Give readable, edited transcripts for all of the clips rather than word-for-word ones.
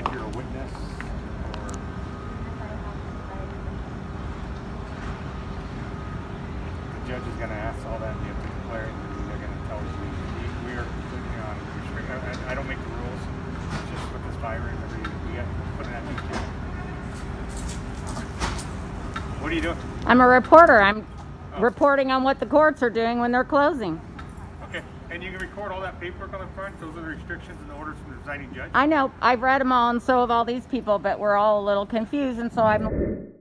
if you're a witness or the judge is going to ask all that and you have to declare it, and they're going to tell you we are completely on restriction. I don't make the rules. It's just with this virus, we got to put it at YouTube. What are you doing? I'm a reporter. I'm reporting on what the courts are doing when they're closing. Okay, and you can record all that paperwork on the front. Those are the restrictions and orders from the presiding judge. I know. I've read them all, and so have all these people, but we're all a little confused, and so I'm...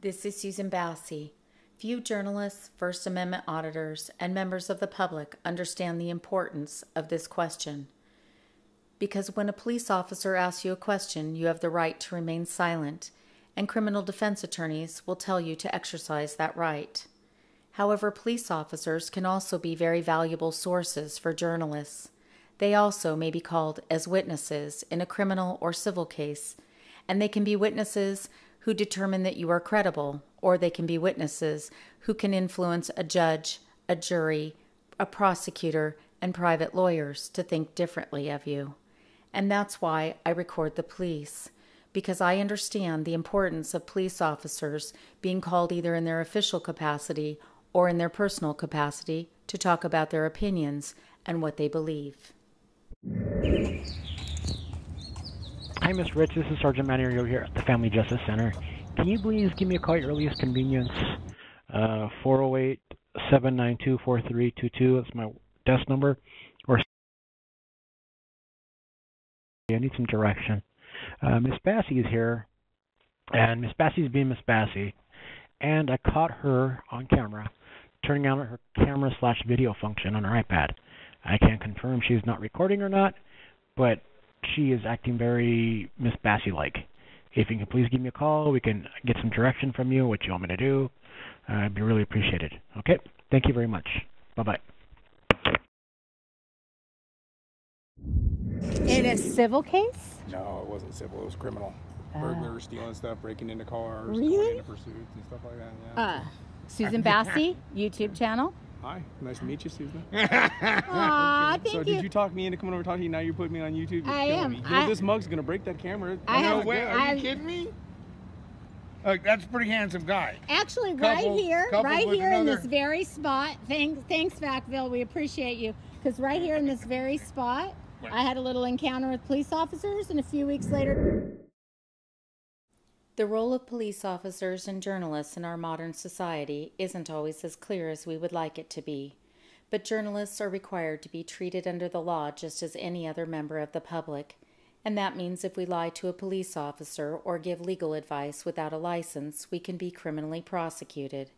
This is Susan Bassi. Few journalists, First Amendment auditors, and members of the public understand the importance of this question. Because when a police officer asks you a question, you have the right to remain silent, and criminal defense attorneys will tell you to exercise that right. However, police officers can also be very valuable sources for journalists. They also may be called as witnesses in a criminal or civil case, and they can be witnesses who determine that you are credible, or they can be witnesses who can influence a judge, a jury, a prosecutor, and private lawyers to think differently of you. And that's why I record the police, because I understand the importance of police officers being called either in their official capacity or in their personal capacity to talk about their opinions and what they believe. Hi, Miss Rich. This is Sergeant Manuel here at the Family Justice Center. Can you please give me a call at your earliest convenience? 408-792-4322. That's my desk number. Or I need some direction. Miss Bassi is here, and Miss Bassi is being Miss Bassi, and I caught her on camera turning on her camera/video function on her iPad. I can't confirm she's not recording or not, but she is acting very Miss Bassi-like. If you can please give me a call, we can get some direction from you, what you want me to do. I'd be really appreciated. Okay? Thank you very much. Bye-bye. In a civil case? No, it wasn't civil. It was criminal. Burglars, stealing stuff, breaking into cars, really? going into pursuits and stuff like that. Yeah. Susan Bassi, YouTube channel. Hi, nice to meet you, Susan. Aw, thank so you. did you talk me into coming over talking to you? Now you're putting me on YouTube. You're I am. Me. You know, this mug's gonna break that camera. No way. Are you kidding me? That's a pretty handsome guy. Actually, right here in this very spot. Thanks, Vacville. We appreciate you. Because right here in this very spot, I had a little encounter with police officers, and a few weeks later. The role of police officers and journalists in our modern society isn't always as clear as we would like it to be. But journalists are required to be treated under the law just as any other member of the public. And that means if we lie to a police officer or give legal advice without a license, we can be criminally prosecuted.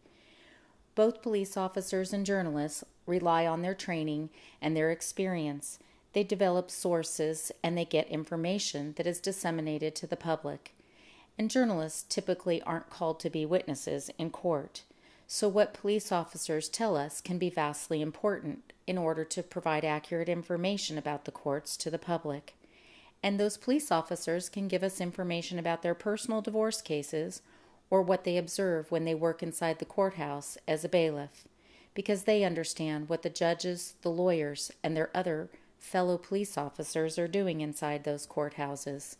Both police officers and journalists rely on their training and their experience. They develop sources and they get information that is disseminated to the public. And journalists typically aren't called to be witnesses in court. So what police officers tell us can be vastly important in order to provide accurate information about the courts to the public. And those police officers can give us information about their personal divorce cases or what they observe when they work inside the courthouse as a bailiff, because they understand what the judges, the lawyers, and their other fellow police officers are doing inside those courthouses.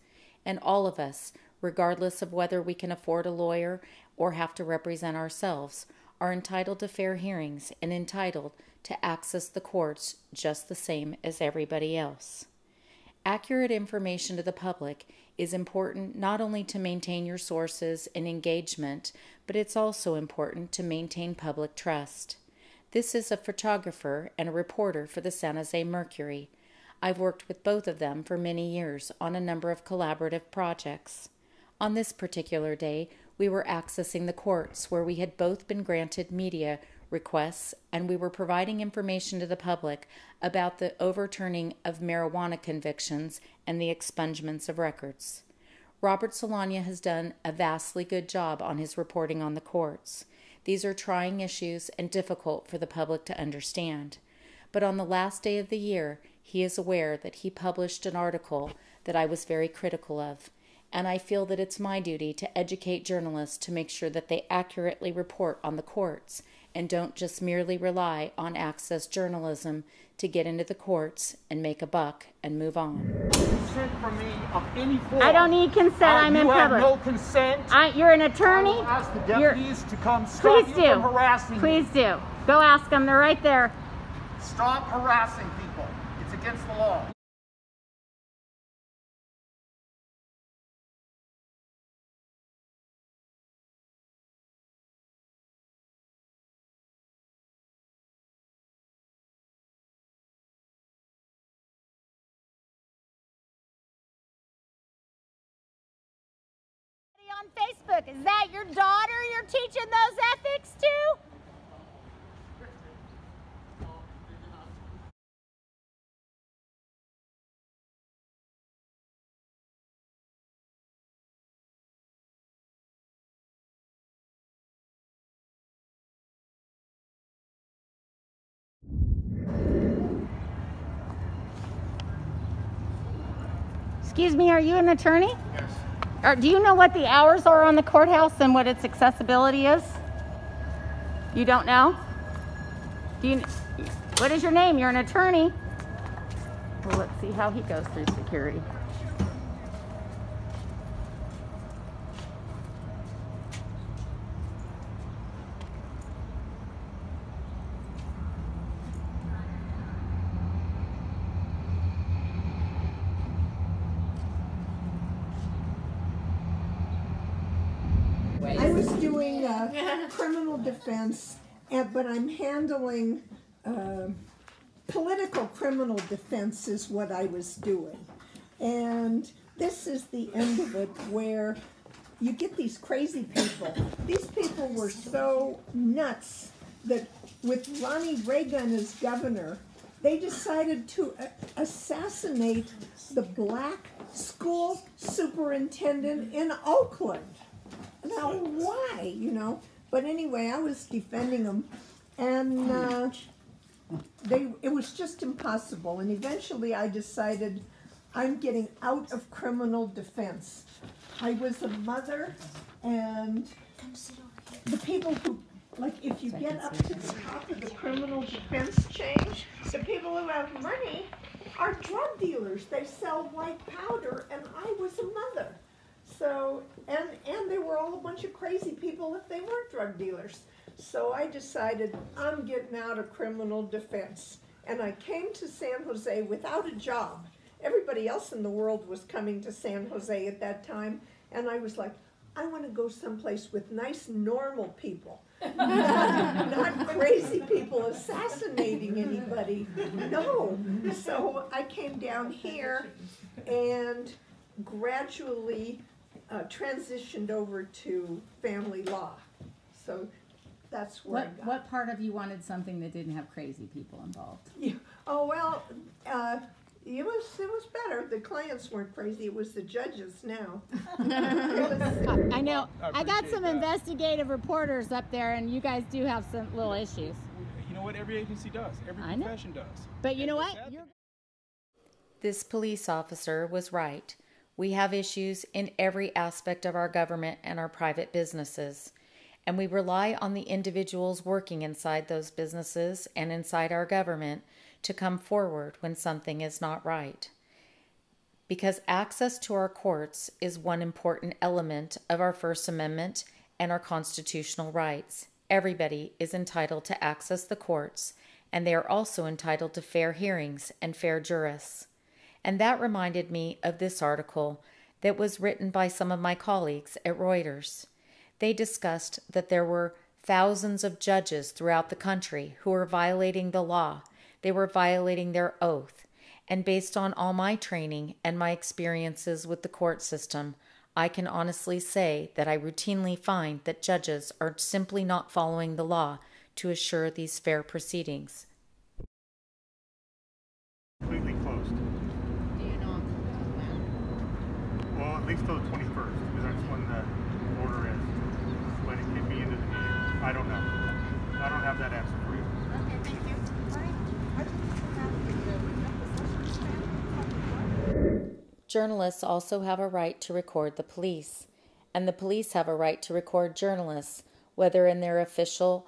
And all of us, regardless of whether we can afford a lawyer or have to represent ourselves, are entitled to fair hearings and entitled to access the courts just the same as everybody else. Accurate information to the public is important not only to maintain your sources and engagement, but it's also important to maintain public trust. This is a photographer and a reporter for the San Jose Mercury. I've worked with both of them for many years on a number of collaborative projects. On this particular day, we were accessing the courts where we had both been granted media requests, and we were providing information to the public about the overturning of marijuana convictions and the expungements of records. Robert Solana has done a vastly good job on his reporting on the courts. These are trying issues and difficult for the public to understand. But on the last day of the year, he is aware that he published an article that I was very critical of. And I feel that it's my duty to educate journalists to make sure that they accurately report on the courts and don't just merely rely on access journalism to get into the courts and make a buck and move on. Consent from me of any form. I don't need consent. I'm in public. You have no consent. You're an attorney. I will ask the deputies to come stop you from harassing me. Please do. Go ask them. They're right there. Stop harassing people. It's against the law. On Facebook, is that your daughter you're teaching those ethics to? Excuse me, are you an attorney? Yes. Do you know what the hours are on the courthouse and what its accessibility is? You don't know? What is your name? You're an attorney. Well, let's see how he goes through security. I was doing criminal defense, but I'm handling political criminal defense is what I was doing. And this is the end of it, where you get these crazy people. These people were so nuts that with Ronnie Reagan as governor, they decided to assassinate the black school superintendent in Oakland. Now, why, you know? But anyway, I was defending them, and it was just impossible. And eventually I decided I'm getting out of criminal defense. I was a mother, and the people who, like, if you get up to the top of the criminal defense chain, the people who have money are drug dealers. They sell white powder, and I was a mother. So, and they were all a bunch of crazy people if they weren't drug dealers. So I decided I'm getting out of criminal defense. And I came to San Jose without a job. Everybody else in the world was coming to San Jose at that time. And I was like, I want to go someplace with nice, normal people. Not crazy people assassinating anybody. No. So I came down here and gradually transitioned over to family law. So that's where I got. What part of you wanted something that didn't have crazy people involved? Yeah. Oh, well, it was better. The clients weren't crazy. It was the judges now. I know. I got some investigative reporters up there, and you guys do have some little issues. You know what every agency does? Every profession does. But you know what? This police officer was right. We have issues in every aspect of our government and our private businesses, and we rely on the individuals working inside those businesses and inside our government to come forward when something is not right. Because access to our courts is one important element of our First Amendment and our constitutional rights. Everybody is entitled to access the courts, and they are also entitled to fair hearings and fair jurists. And that reminded me of this article that was written by some of my colleagues at Reuters. They discussed that there were thousands of judges throughout the country who were violating the law. They were violating their oath. And based on all my training and my experiences with the court system, I can honestly say that I routinely find that judges are simply not following the law to assure these fair proceedings. Completely closed. Do you know? Well, at least till the 21st, because that's when the order is. But it could be into the new year. I don't know. I don't have that answer for you. Okay, thank you. Journalists also have a right to record the police, and the police have a right to record journalists, whether in their official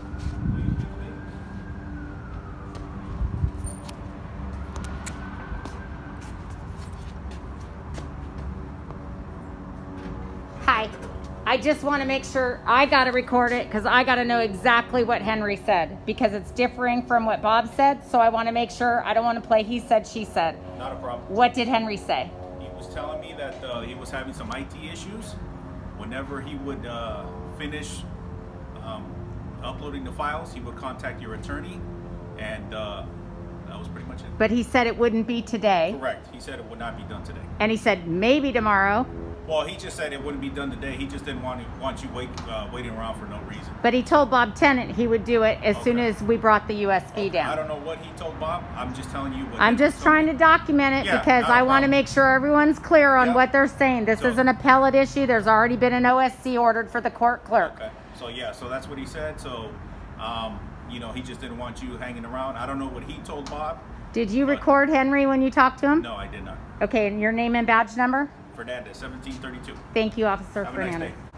I just want to make sure I got to record it because I got to know exactly what Henry said because it's differing from what Bob said. So I want to make sure. I don't want to play he said, she said. Not a problem. What did Henry say? He was telling me that he was having some IT issues. Whenever he would finish uploading the files, he would contact your attorney, and that was pretty much it. But he said it wouldn't be today. Correct. He said it would not be done today. And he said maybe tomorrow. Well, he just said it wouldn't be done today. He just didn't want you waiting around for no reason. But he told Bob Tennant he would do it as soon as we brought the USB down. I don't know what he told Bob. I'm just telling you what I'm just trying to document it because I want to make sure everyone's clear on what they're saying. This is an appellate issue. There's already been an OSC ordered for the court clerk. Okay. So yeah, so that's what he said. So, you know, he just didn't want you hanging around. I don't know what he told Bob. Did you record Henry when you talked to him? No, I did not. Okay, and your name and badge number? Fernandez, 1732. Thank you, Officer Have Fernandez. a nice day.